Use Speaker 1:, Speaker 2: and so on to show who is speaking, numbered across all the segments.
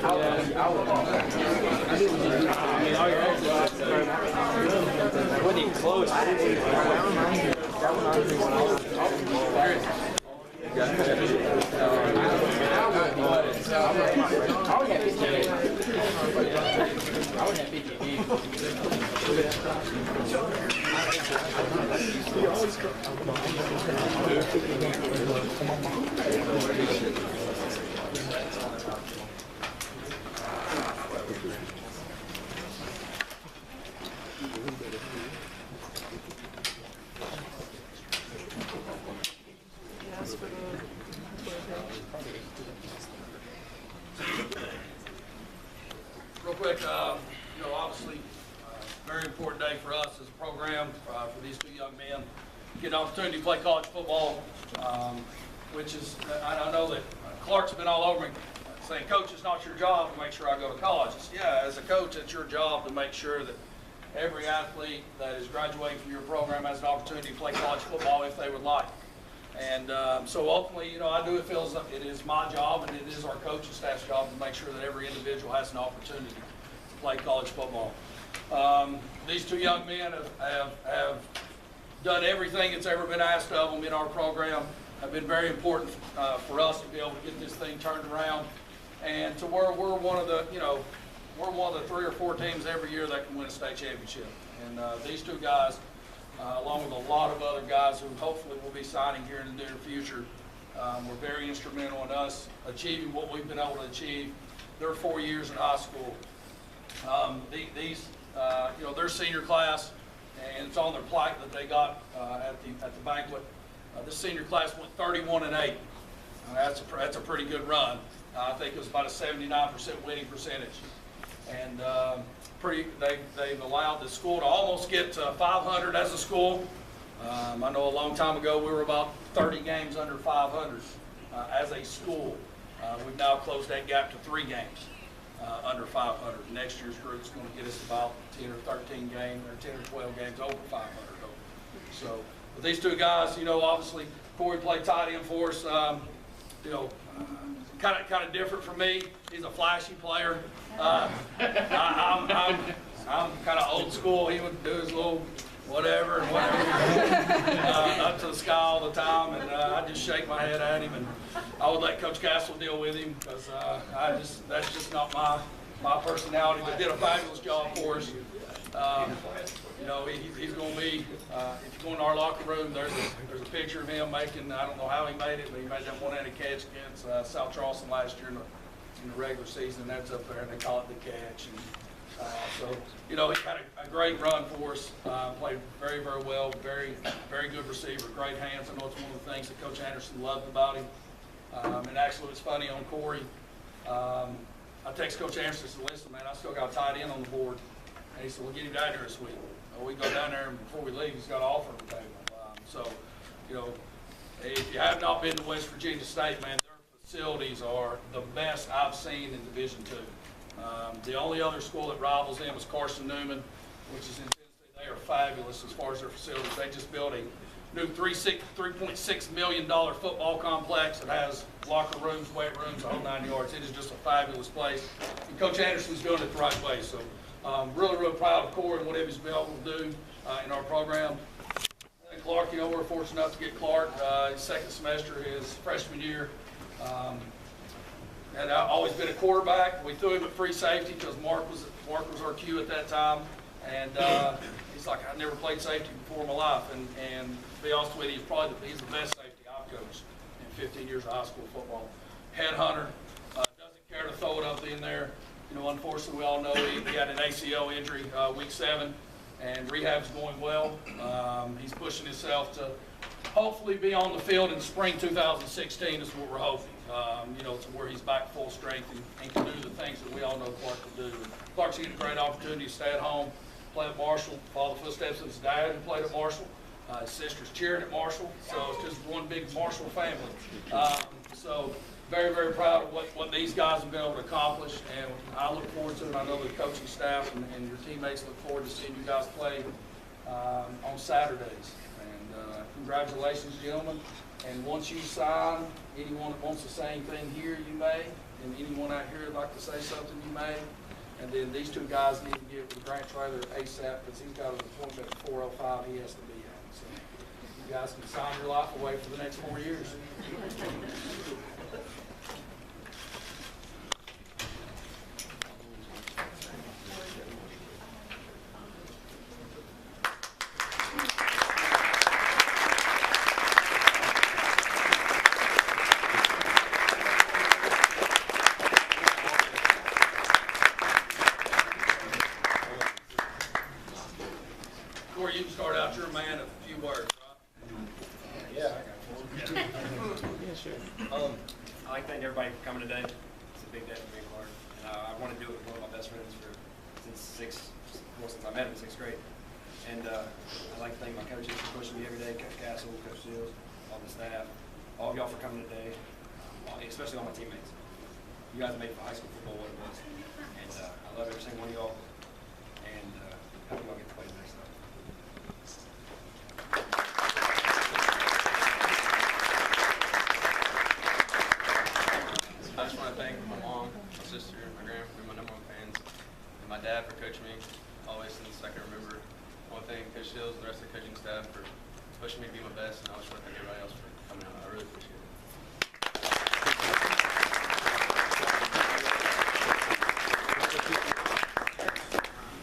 Speaker 1: Wasn't even close.
Speaker 2: Real quick, obviously, very important day for us as a program, for these two young men. Get an opportunity to play college football, which is, I know that Clark's been all over me saying, Coach, it's not your job to make sure I go to college. Yeah, as a coach, it's your job to make sure that every athlete that is graduating from your program has an opportunity to play college football if they would like. And so ultimately, I do feel as it is my job and it is our coaching staff's job to make sure that every individual has an opportunity to play college football. These two young men have done everything that's ever been asked of them in our program, have been very important for us to be able to get this thing turned around, and to where we're one of the, we're one of the 3 or 4 teams every year that can win a state championship. And these two guys, along with a lot of other guys who hopefully will be signing here in the near future, were very instrumental in us achieving what we've been able to achieve. Their 4 years in high school. Their senior class, and it's on their plaque that they got at the banquet. This senior class went 31-8. That's a pretty good run. I think it was about a 79% winning percentage, and they've allowed the school to almost get to 500 as a school. I know a long time ago we were about 30 games under 500 as a school. We've now closed that gap to 3 games under 500. Next year's group is going to get us about 10 or 13 games or 10 or 12 games over 500. So with these two guys, obviously Corey played tight end for us. Kind of different for me. He's a flashy player. I'm kind of old school. He would do his little whatever and whatever up to the sky all the time, and I just shake my head at him, and I would let Coach Castle deal with him because that's just not my personality. But did a fabulous job for us. He's going to be, if you go in our locker room, there's a picture of him making, I don't know how he made it, but he made that one-handed catch against South Charleston last year in the regular season. That's up there, and they call it the catch. And, he had a great run for us, played very, very well, very, very good receiver, great hands. I know it's one of the things that Coach Anderson loved about him. And actually, it's funny on Corey. I text Coach Anderson and said, listen, man, I still got a tight end on the board. And he said, we'll get him down here this week. We go down there, and before we leave, he's got an offer on the table. If you have not been to West Virginia State, man, their facilities are the best I've seen in Division II. The only other school that rivals them is Carson Newman, which is in Tennessee. They are fabulous as far as their facilities. They just built a new $3.6 million football complex that has locker rooms, weight rooms, the whole 9 yards. It is just a fabulous place. And Coach Anderson's doing it the right way. So really, really proud of Corey and what he's been able to do in our program. And Clark, we're fortunate enough to get Clark his second semester, his freshman year. Had always been a quarterback. We threw him at free safety because Mark was our Q at that time, and he's like, I never played safety before in my life, and to be honest with you, he's the best safety I've coached in 15 years of high school football. Headhunter, doesn't care to throw it up in there. Unfortunately, we all know he had an ACL injury week 7, and rehab's going well. He's pushing himself to hopefully be on the field in spring 2016 is what we're hoping. To where he's back full strength and can do the things that we all know Clark can do. Clark's getting a great opportunity to stay at home, play at Marshall, follow the footsteps of his dad who played at Marshall. His sister's cheering at Marshall, so it's just one big Marshall family. So very, very proud of what these guys have been able to accomplish, and I look forward to it. I know the coaching staff and your teammates look forward to seeing you guys play on Saturdays. And congratulations, gentlemen. And once you sign, anyone that wants to say anything here, you may. And anyone out here would like to say something, you may. And then these two guys need to get with Grant Trailer ASAP because he's got an appointment at 4:05 he has to be at. So you guys can sign your life away for the next 4 years. Corey, you can start out your man a few words, right?
Speaker 1: Yeah. Yeah, sure. I'd like to thank everybody for coming today. It's a big day for me, Clark. And I want to do it with one of my best friends since I met him in 6th grade. And I'd like to thank my coaches for pushing me every day, Coach Castle, Coach Seals, all the staff, all of y'all for coming today, especially all my teammates. You guys made high school football what it was. And I love every single one of y'all. And I hope y'all get to play the next time.
Speaker 3: I just want to thank my mom, my sister, my grandpa, my number one fans, and my dad for coaching me always since I can remember. I want to thank Coach Hills and the rest of the coaching staff for pushing me to be my best, and I just want to thank everybody else for coming out. I really appreciate it.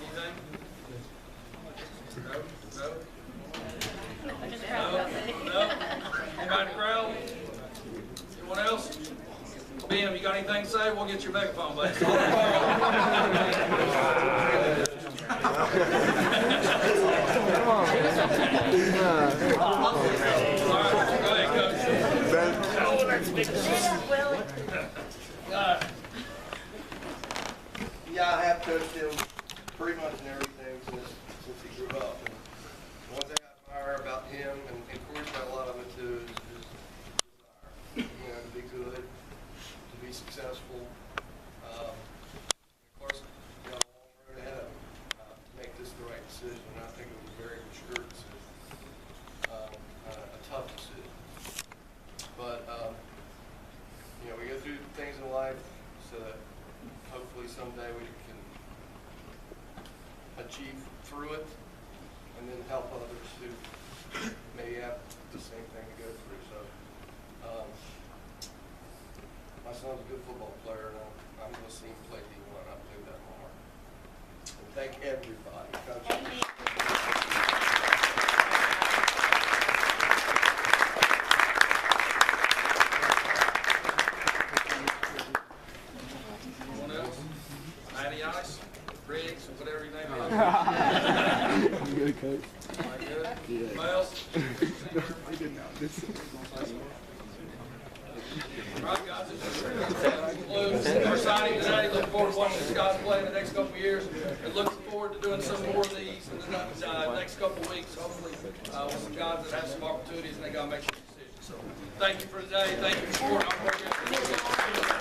Speaker 3: Anything? No? No? No? Anybody in the crowd? Anyone else? Ben, you got anything to say? We'll get your megaphone, buddy. All right, go ahead, Coach.
Speaker 4: Yeah, I have coached him pretty much in everything since he grew up. And one thing I admire about him, and Corey's got a lot of it too, is his desire. To be good, to be successful. Of course, he's got a long road ahead of him to make this the right decision. And I think it was a very mature decision, a tough decision. But we go through things in life so that hopefully someday we can achieve through it and then help others who maybe have the same thing to go through. So my son's a good football player, and I'm going to see him play D1. I believe that in my heart. And thank everybody. Coach.
Speaker 2: Riggs, whatever your name is.
Speaker 5: I'm good, Coach.
Speaker 2: Am I good?
Speaker 5: Yeah.
Speaker 2: Miles?
Speaker 5: I didn't know this.
Speaker 2: All right, guys, this concludes our signing today. Looking forward to watching these guys play in the next couple of years, and looking forward to doing some more of these in the next couple of weeks, hopefully, with some guys that have some opportunities and they got to make some decisions. So, thank you for today. Thank you for supporting our program.